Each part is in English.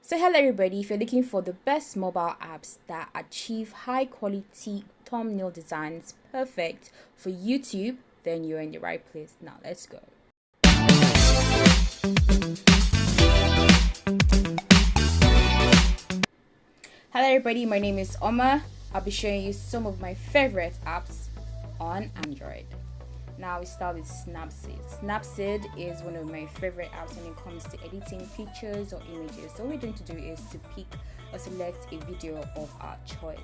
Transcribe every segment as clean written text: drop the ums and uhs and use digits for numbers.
So hello everybody, if you're looking for the best mobile apps that achieve high quality thumbnail designs perfect for YouTube, then you're in the right place. Now let's go. Hello everybody, my name is Oma. I'll be showing you some of my favorite apps on Android. Now we start with SNAPSEED. SNAPSEED is one of my favorite apps when it comes to editing pictures or images. So what we're going to do is to pick or select a video of our choice.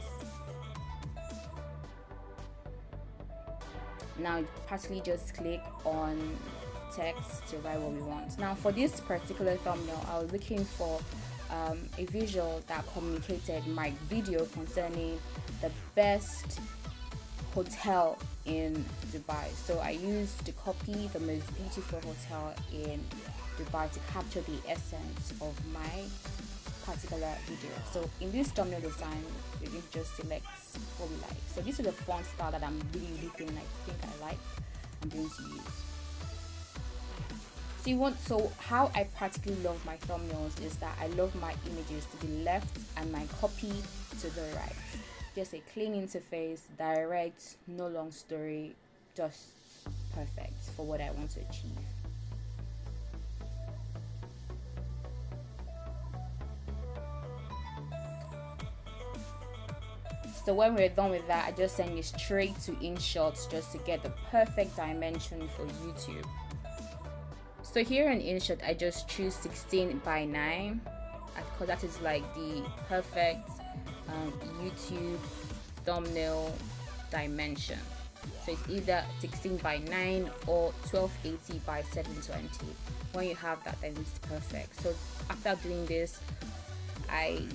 Now partially just click on text to write what we want. Now for this particular thumbnail, I was looking for a visual that communicated my video concerning the best hotel in Dubai. So I used to copy the most beautiful hotel in Dubai to capture the essence of my particular video. So in this thumbnail design, we can just select what we like. So this is the font style that I'm really feeling I like. I'm going to use. So how I practically love my thumbnails is that I love my images to the left and my copy to the right. Just a clean interface, direct, no long story, just perfect for what I want to achieve. So when we're done with that, I just send it straight to InShot just to get the perfect dimension for YouTube. So here in InShot, I just choose 16:9 because that is like the perfect YouTube thumbnail dimension. So it's either 16:9 or 1280x720. When you have that, then it's perfect. So after doing this, I'm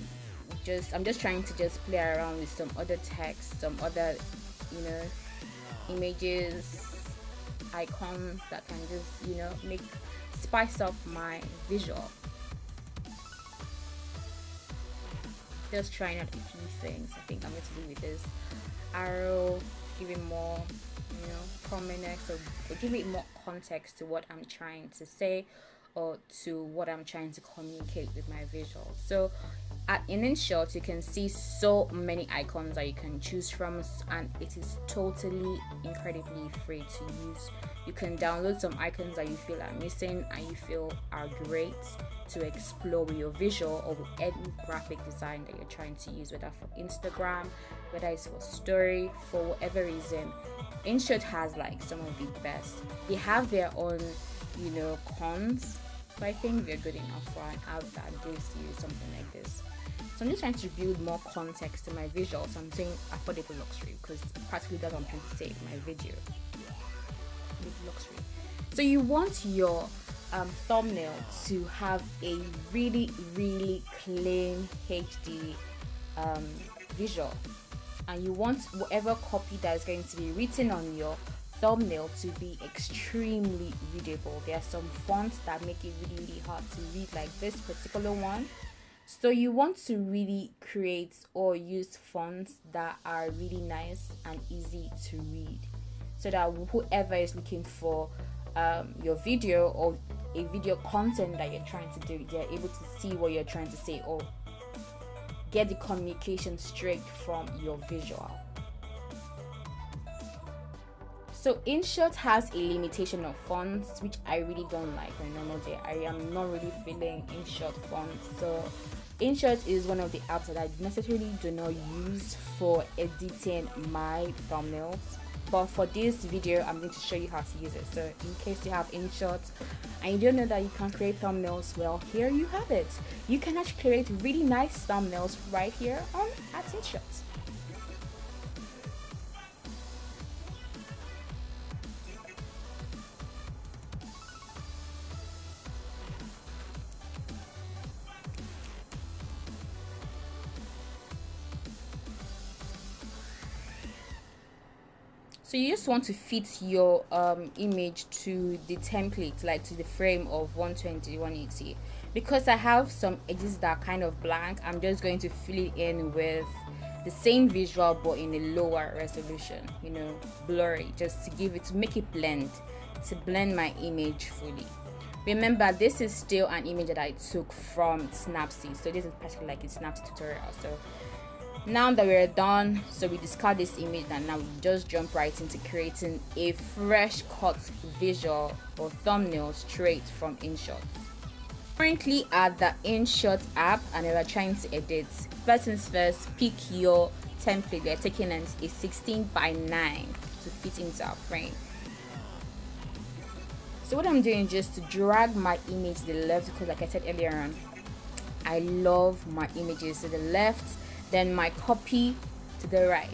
just trying to just play around with some other text, some other images, icons that can just spice up my visual. Just trying out a few things. I think I'm going to do with this arrow, give it more prominence, or give it more context to what I'm trying to say or to what I'm trying to communicate with my visual. So in InShot, you can see so many icons that you can choose from, and it is totally incredibly free to use. You can download some icons that you feel are missing and you feel are great to explore with your visual or with any graphic design that you're trying to use, whether for Instagram, whether it's for story, for whatever reason. InShot has like some of the best. They have their own cons, but I think they're good enough for an app that gives you something like this. So I'm just trying to build more context to my visuals. So I'm saying affordable luxury because practically that's what I'm trying to say in my video. Luxury. So you want your thumbnail to have a really clean HD visual, and you want whatever copy that is going to be written on your thumbnail to be extremely readable. There are some fonts that make it really hard to read, like this particular one. So you want to really create or use fonts that are really nice and easy to read, so that whoever is looking for your video or a video content that you're trying to do, they're able to see what you're trying to say or get the communication straight from your visual. So InShot has a limitation of fonts, which I really don't like on a normal day. I am not really feeling InShot fonts. So InShot is one of the apps that I necessarily do not use for editing my thumbnails. But for this video, I'm going to show you how to use it. So in case you have InShot and you don't know that you can create thumbnails, well, here you have it. You can actually create really nice thumbnails right here at InShot. So you just want to fit your image to the template, like to the frame of 120, 180. Because I have some edges that are kind of blank, I'm just going to fill it in with the same visual but in a lower resolution, blurry, just to make it blend, to blend my image fully. Remember, this is still an image that I took from Snapseed, so this is basically like a Snapseed tutorial. So now that we're done, so we discard this image, and now we just jump right into creating a fresh cut visual or thumbnail straight from InShot. Currently at the InShot app, and we are trying to edit. First things first, pick your template. They're taking a 16:9 to fit into our frame. So what I'm doing is just to drag my image to the left, because like I said earlier on, I love my images to the left, then my copy to the right.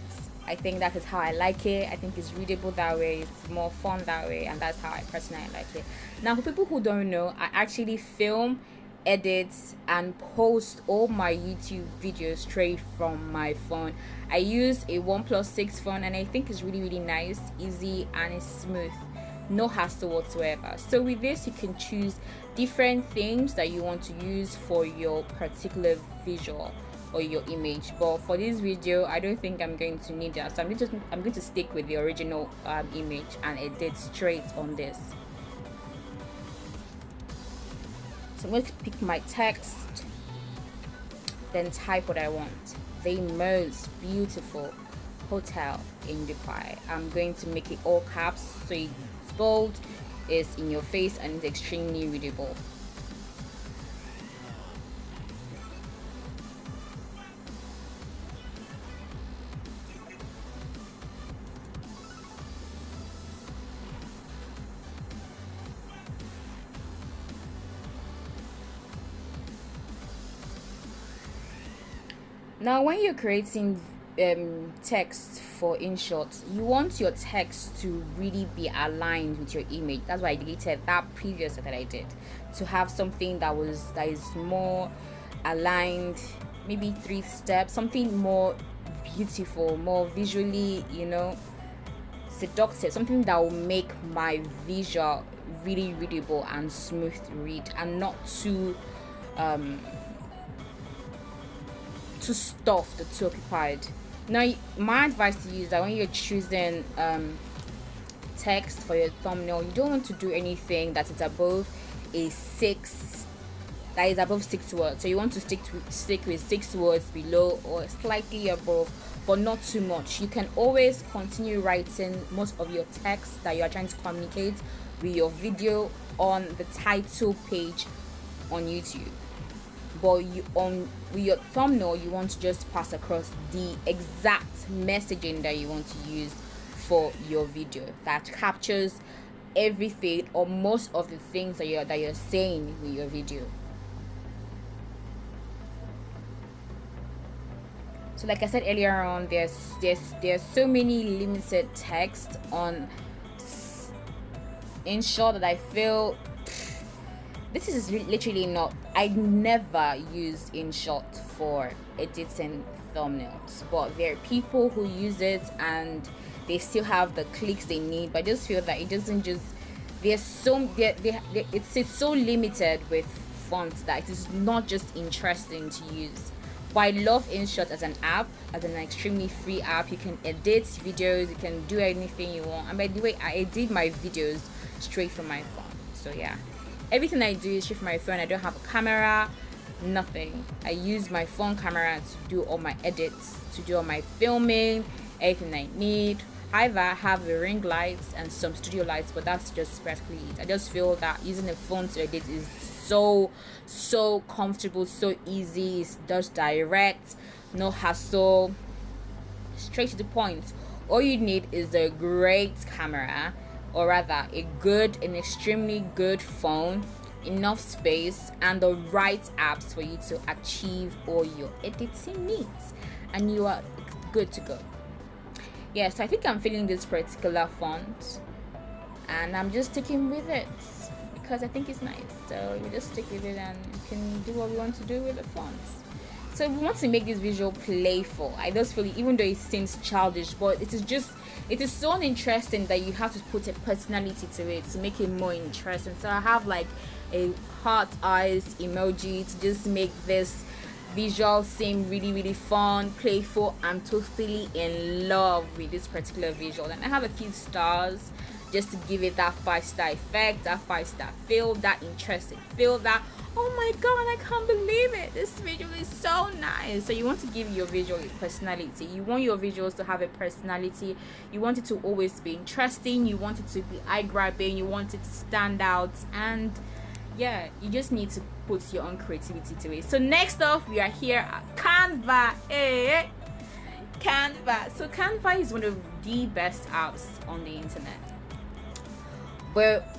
I think that is how I like it. I think it's readable that way, it's more fun that way, and that's how I personally like it. Now, for people who don't know, I actually film, edit, and post all my YouTube videos straight from my phone. I use a Oneplus 6 phone, and I think it's really nice, easy, and it's smooth. No hassle whatsoever. So with this, you can choose different themes that you want to use for your particular visual or your image, but for this video I don't think I'm going to need that, so I'm going to stick with the original image and edit straight on this. So I'm going to pick my text, then type what I want. The most beautiful hotel in Dubai. I'm going to make it all caps, so it's bold, it's in your face, and it's extremely readable. Now, when you're creating text for InShot, you want your text to really be aligned with your image. That's why I deleted that previous that I did, to have something that is more aligned, maybe 3 steps, something more beautiful, more visually, seductive, something that will make my visual really readable and smooth to read, and not too stuffed or too occupied. Now, my advice to you is that when you're choosing text for your thumbnail, you don't want to do anything that is above 6 words. So you want to stick with 6 words below or slightly above, but not too much. You can always continue writing most of your text that you are trying to communicate with your video on the title page on YouTube. But with your thumbnail, you want to just pass across the exact messaging that you want to use for your video that captures everything or most of the things that you're saying with your video. So like I said earlier on, there's so many limited text on InShot that I feel this is literally not. I never use InShot for editing thumbnails, but there are people who use it and they still have the clicks they need. But I just feel that it doesn't just. It's so limited with fonts that it is not just interesting to use. But I love InShot as an app, as an extremely free app. You can edit videos, you can do anything you want. And by the way, I edit my videos straight from my phone. So yeah. Everything I do is straight from my phone. I don't have a camera, nothing. I use my phone camera to do all my edits, to do all my filming, everything I need. However, I have the ring lights and some studio lights, but that's just practically it. I just feel that using a phone to edit is so comfortable, so easy. It's just direct, no hassle, straight to the point. All you need is a great camera, or rather an extremely good phone, enough space, and the right apps for you to achieve all your editing needs, and you are good to go. Yes, I think I'm feeling this particular font, and I'm just sticking with it because I think it's nice. So we just stick with it, and you can do what we want to do with the fonts. So we want to make this visual playful. I just feel, even though it seems childish, but it is so interesting that you have to put a personality to it to make it more interesting. So I have like a heart eyes emoji to just make this visual seem really fun, playful. I'm totally in love with this particular visual, and I have a few stars just to give it that 5-star effect, that 5-star feel, that interesting feel, that oh my god, I can't believe it, this video is so nice. So you want to give your visual a personality. You want your visuals to have a personality. You want it to always be interesting. You want it to be eye-grabbing. You want it to stand out. And yeah, you just need to put your own creativity to it. So next off, we are here at Canva. Hey, Canva. So Canva is one of the best apps on the internet. But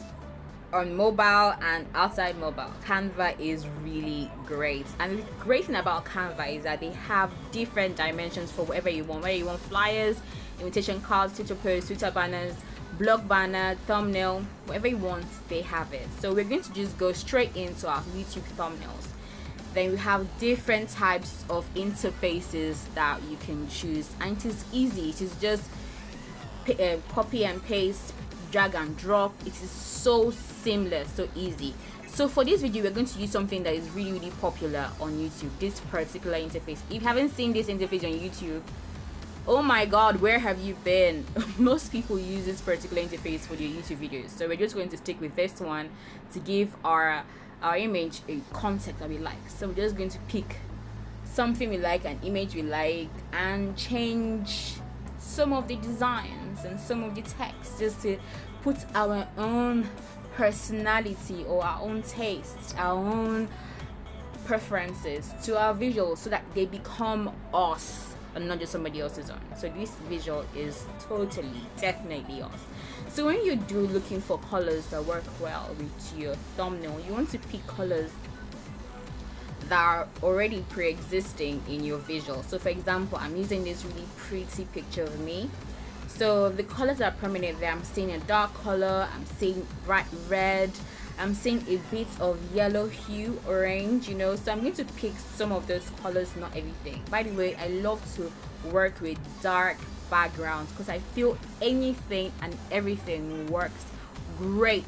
on mobile and outside mobile, Canva is really great. And the great thing about Canva is that they have different dimensions for whatever you want. Whether you want flyers, invitation cards, Twitter posts, Twitter banners, blog banner, thumbnail, whatever you want, they have it. So we're going to just go straight into our YouTube thumbnails. Then we have different types of interfaces that you can choose, and it is easy. It is just copy and paste, drag and drop. It is so seamless, so easy. So for this video, we're going to use something that is really popular on YouTube, this particular interface. If you haven't seen this interface on YouTube, oh my god, where have you been? Most people use this particular interface for their YouTube videos, so we're just going to stick with this one to give our image a context that we like. So we're just going to pick something we like, an image we like, and change some of the designs and some of the text just to put our own personality or our own taste, our own preferences to our visuals, so that they become us and not just somebody else's own. So this visual is definitely us. So when you do looking for colors that work well with your thumbnail, you want to pick colors that are already pre-existing in your visual. So for example, I'm using this really pretty picture of me. So the colors that are prominent there, I'm seeing a dark color, I'm seeing bright red, I'm seeing a bit of yellow hue, orange, you know. So I'm going to pick some of those colors, not everything. By the way, I love to work with dark backgrounds because I feel anything and everything works great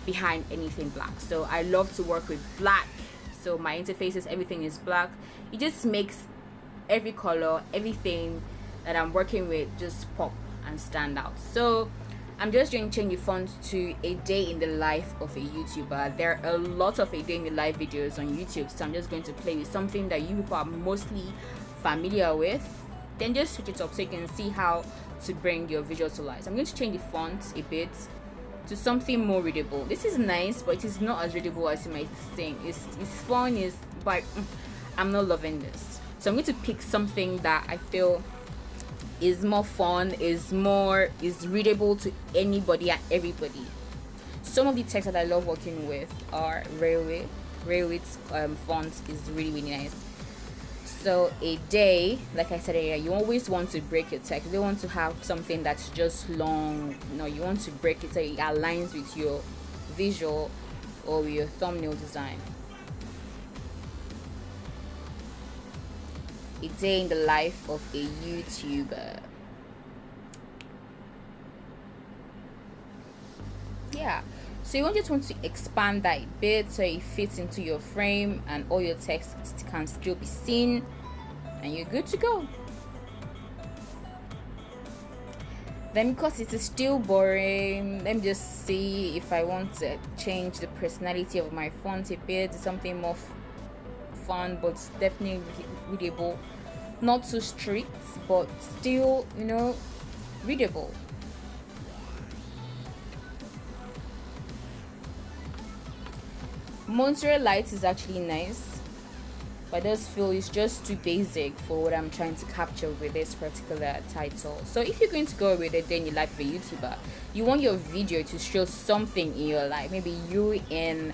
behind anything black. So I love to work with black. So my interfaces, everything is black. It just makes every color, everything that I'm working with just pop and stand out. So I'm just going to change the font to a day in the life of a YouTuber. There are a lot of a day in the life videos on YouTube, so I'm just going to play with something that you people are mostly familiar with. Then just switch it up so you can see how to bring your visual to life. So I'm going to change the font a bit to something more readable. This is nice, but it is not as readable as you might think. It's fun, but I'm not loving this. So I'm going to pick something that I feel is more fun, is readable to anybody and everybody. Some of the text that I love working with are Railway. Railway's font is really nice. So a day, like I said earlier, you always want to break your text. You don't want to have something that's just long. No, you want to break it so it aligns with your visual or with your thumbnail design. A day in the life of a YouTuber. Yeah, so you just want to expand that a bit so it fits into your frame and all your text can still be seen, and you're good to go. Then, because it is still boring, let me just see if I want to change the personality of my font a bit to something more fun, but definitely readable. Not too strict, but still, you know, readable. Monterey Lights is actually nice, but I just feel it's just too basic for what I'm trying to capture with this particular title. So if you're going to go with a day in the life of a YouTuber, you want your video to show something in your life, maybe you in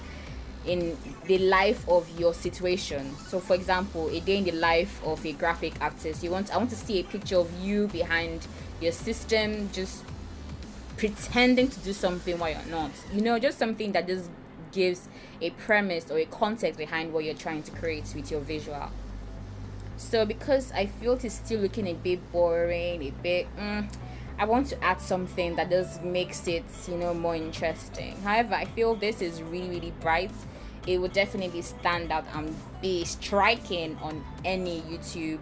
the life of your situation. So for example, a day in the life of a graphic artist, I want to see a picture of you behind your system just pretending to do something while you're not, you know, just something that just gives a premise or a context behind what you're trying to create with your visual. So because I feel it's still looking a bit boring, a bit I want to add something that just makes it, you know, more interesting. However, I feel this is really bright. It will definitely stand out and be striking on any YouTube.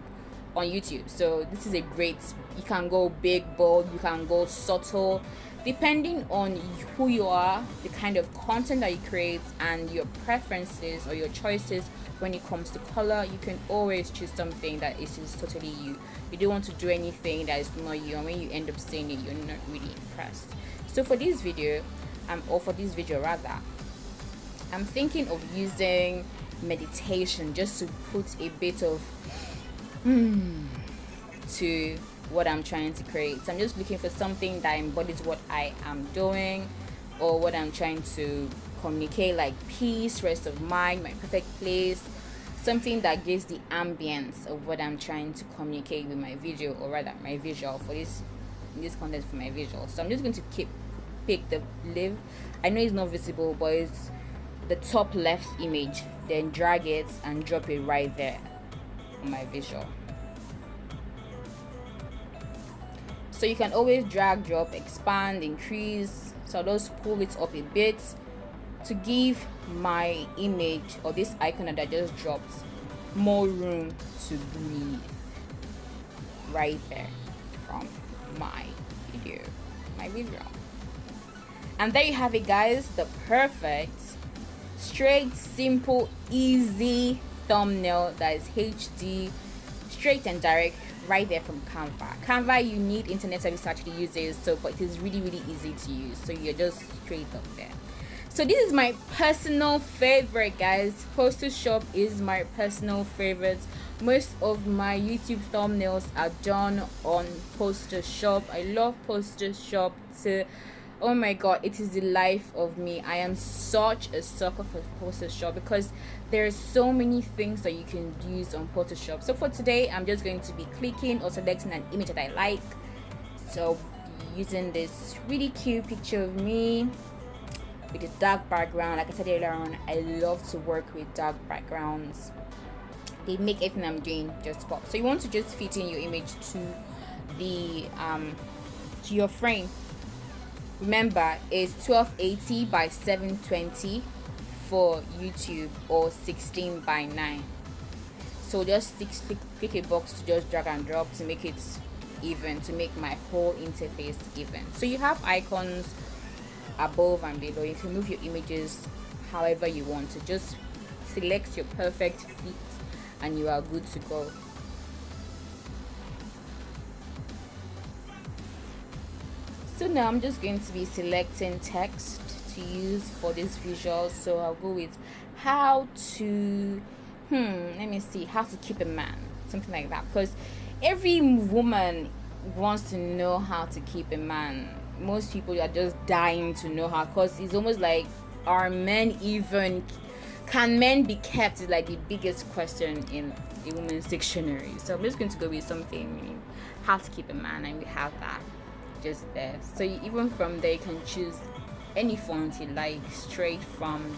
So this is a great, you can go big, bold, you can go subtle, Depending on who you are, the kind of content that you create, and your preferences or your choices when it comes to color, you can always choose something that is just totally you. You don't want to do anything that is not you, and when you end up seeing it, you're not really impressed. So for this video, or for this video rather, I'm thinking of using meditation just to put a bit of to what I'm trying to create. So I'm just looking for something that embodies what I am doing or what I'm trying to communicate, like peace, rest of mind, my perfect place, something that gives the ambience of what I'm trying to communicate with my video, or rather my visual for this content for my visual. So I'm just going to pick the live. I know it's not visible, but it's the top left image, then drag it and drop it right there on my visual. So you can always drag, drop, expand, increase. So I'll just pull it up a bit to give my image or this icon that I just dropped more room to breathe right there from my video. And there you have it, guys, the perfect, straight, simple, easy thumbnail that is HD, straight and direct, right there from Canva. You need internet service to actually use it, but it is really easy to use, so you're just straight up there. So this is my personal favorite, guys. POSTERSHOP is my personal favorite. Most of my YouTube thumbnails are done on POSTERSHOP. I love POSTERSHOP too. Oh my god, it is the life of me. I am such a sucker for POSTERSHOP because there are so many things that you can use on POSTERSHOP. So for today, I'm just going to be clicking or selecting an image that I like. So using this really cute picture of me with a dark background. Like I said earlier on, I love to work with dark backgrounds. They make everything I'm doing just pop. So you want to just fit in your image to the to your frame. Remember, it's 1280 by 720 for YouTube, or 16 by 9. So just click a box to just drag and drop to make it even, to make my whole interface even. So you have icons above and below. You can move your images however you want to. Just select your perfect fit and you are good to go. So now I'm just going to be selecting text to use for this visual. So I'll go with how to let me see, how to keep a man, something like that, because every woman wants to know how to keep a man. Most people are just dying to know how, because it's almost like, are men even, can men be kept, is like the biggest question in a woman's dictionary. So I'm just going to go with something, how to keep a man, and we have that just there. So even from there you can choose any font you like straight from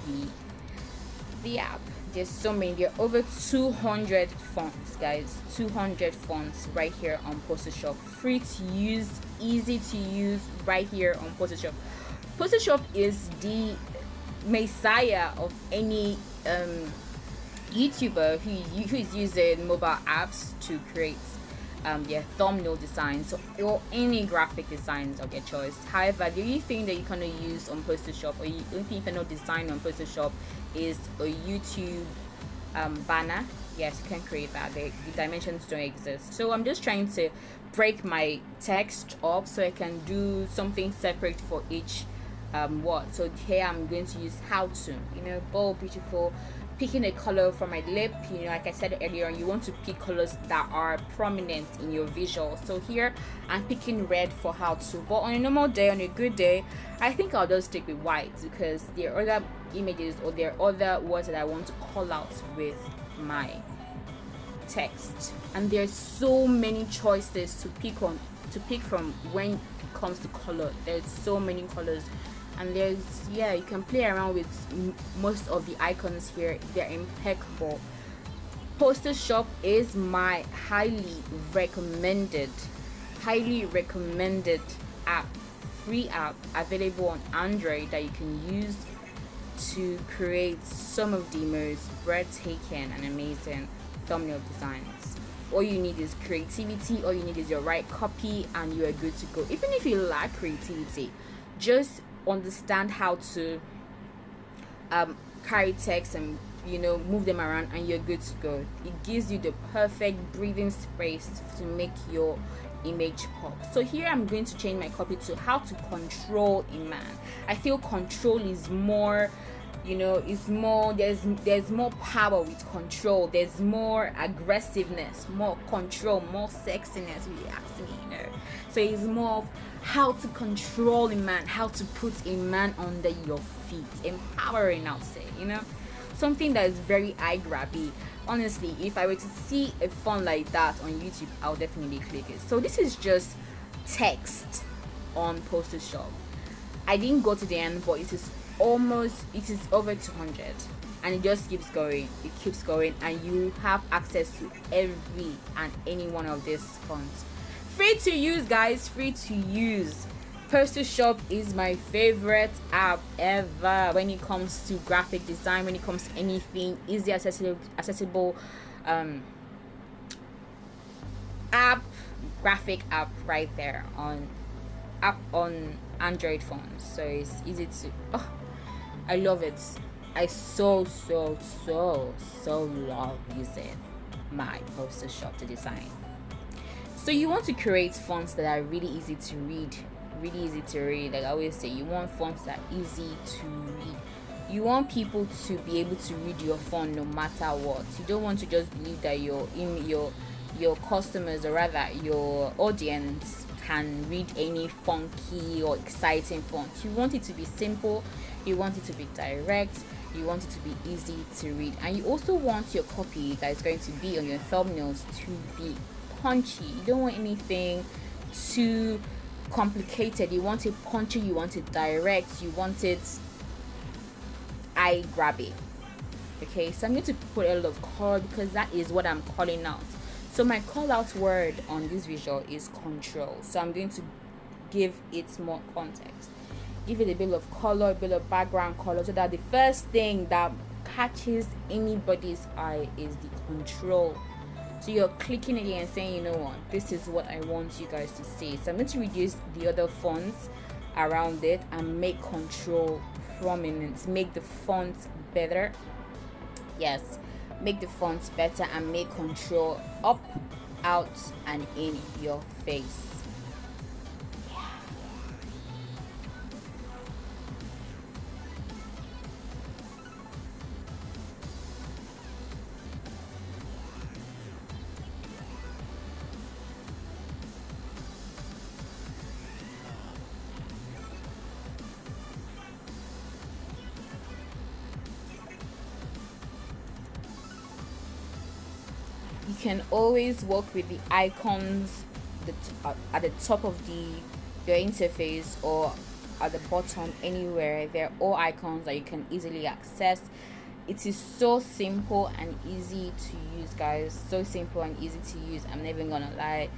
the app. There's so many, there are over 200 fonts, guys. 200 fonts right here on POSTERSHOP. Free to use, easy to use, right here on POSTERSHOP. POSTERSHOP is the messiah of any YouTuber who is using mobile apps to create their thumbnail designs, or any graphic designs of your choice. However, the only thing that you cannot use on POSTERSHOP, or the only thing you cannot design on POSTERSHOP, is a YouTube banner. Yes, you can create that. The dimensions don't exist. So I'm just trying to break my text up so I can do something separate for each word. So here I'm going to use how to, bold, beautiful, picking a color from my lip. Like I said earlier, you want to pick colors that are prominent in your visual. So here I'm picking red for how to, but on a normal day, on a good day, I think I'll just stick with white, because there are other images or there are other words that I want to call out with my text, and there's so many choices to pick from when it comes to color. There's so many colors, and you can play around with most of the icons here. They're impeccable. POSTERSHOP is my highly recommended app, free app available on Android that you can use to create some of the most breathtaking and amazing thumbnail designs. All you need is creativity, all you need is your right copy, and you are good to go. Even if you lack creativity, Just understand how to carry text and move them around, and you're good to go. It gives you the perfect breathing space to make your image pop. So here I'm going to change my copy to how to control a man. I feel control is more, it's more, there's more power with control. There's more aggressiveness, more control, more sexiness, if you ask me. So it's more of how to control a man, how to put a man under your feet. Empowering, I'll say, something that is very eye-grabby. Honestly, if I were to see a font like that on YouTube, I'll definitely click it. So this is just text on PosterShop. I didn't go to the end, but it is over 200, and it just keeps going. It keeps going, and you have access to every and any one of these fonts. Free to use, guys, free to use. PosterShop is my favorite app ever when it comes to graphic design, when it comes to anything easy accessible graphic app right there on Android phones. So it's easy to I love it. I so love using my PosterShop to design. So you want to create fonts that are really easy to read. Like I always say, you want fonts that are easy to read. You want people to be able to read your font no matter what. You don't want to just believe that your customers, or rather your audience, can read any funky or exciting font. You want it to be simple, you want it to be direct, you want it to be easy to read, and you also want your copy that is going to be on your thumbnails to be punchy. You don't want anything too complicated. You want it punchy, you want it direct, you want it eye grabby. Okay, so I'm going to put a lot of color because that is what I'm calling out. So my call out word on this visual is control. So I'm going to give it more context, give it a bit of color, a bit of background color, so that the first thing that catches anybody's eye is the control. So you're clicking it and saying, you know what, this is what I want you guys to see. So I'm going to reduce the other fonts around it and make control prominent, make the font better. Yes, make the fonts better and make control up, out, and in your face. You can always work with the icons at the top of your interface or at the bottom, anywhere. They're all icons that you can easily access. It is so simple and easy to use, guys. So simple and easy to use. I'm not even gonna lie.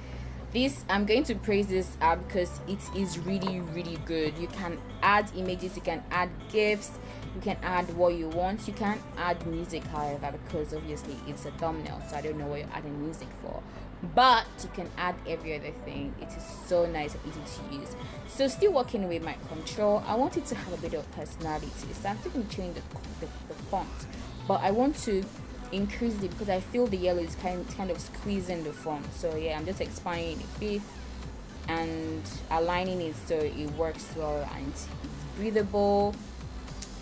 I'm going to praise this app because it is really good. You can add images, you can add GIFs, you can add what you want. You can't add music, however, because obviously it's a thumbnail, so I don't know what you're adding music for, but you can add every other thing. It is so nice and easy to use. So still working with my control, I want it to have a bit of personality, so I'm thinking to change the font, but I want to increase it because I feel the yellow is kind of squeezing the font. So yeah, I'm just expanding it a bit and aligning it so it works well and it's breathable,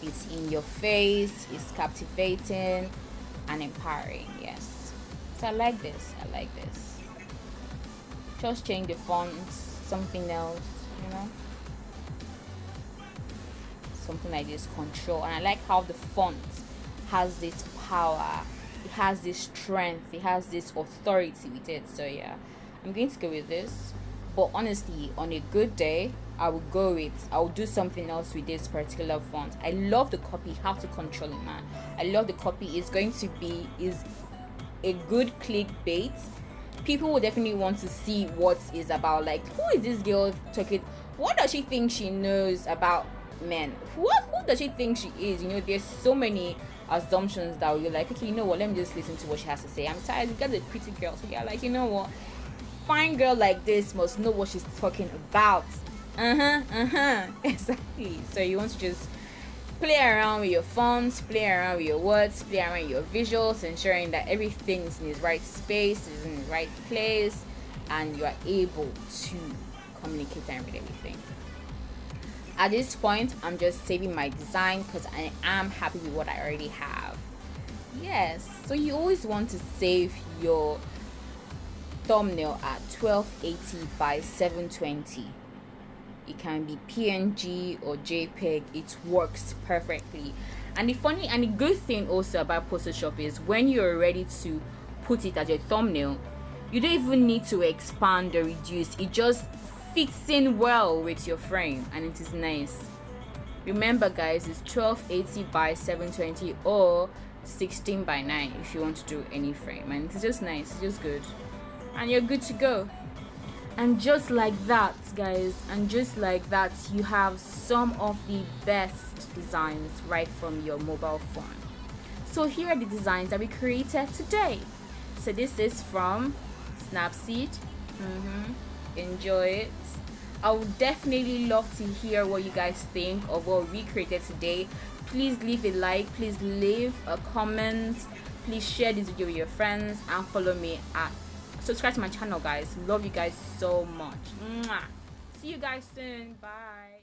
it's in your face, it's captivating and empowering. Yes, so I like this. Just change the font, something else, something like this, control. And I like how the font has this power, it has this strength, it has this authority with it. So yeah, I'm going to go with this. But honestly, on a good day, I'll do something else with this particular font. I love the copy, how to control it, man. I love the copy. Is a good clickbait. People will definitely want to see what it's about. Like, who is this girl talking? What does she think she knows about men? Who does she think she is? There's so many assumptions that you're like, okay, you know what, let me just listen to what she has to say. I'm tired. You got a pretty girl, so you're like, you know what, fine girl like this must know what she's talking about. Exactly. So you want to just play around with your fonts, play around with your words, play around with your visuals, ensuring that everything is in its right space, is in the right place, and you are able to communicate and read everything. At this point, I'm just saving my design because I am happy with what I already have. Yes, so you always want to save your thumbnail at 1280 by 720. It can be PNG or JPEG. It works perfectly. And the funny and the good thing also about PosterShop is when you're ready to put it as your thumbnail, you don't even need to expand or reduce. It just fits in well with your frame and it is nice. Remember guys, it's 1280 by 720 or 16 by 9 if you want to do any frame, and it's just nice, it's just good, and you're good to go. And just like that guys, and just like that, you have some of the best designs right from your mobile phone. So here are the designs that we created today. So this is from SNAPSEED. Enjoy it. I would definitely love to hear what you guys think of what we created today. Please leave a like, please leave a comment, please share this video with your friends, and follow me at subscribe to my channel guys. Love you guys so much. Mwah. See you guys soon. Bye.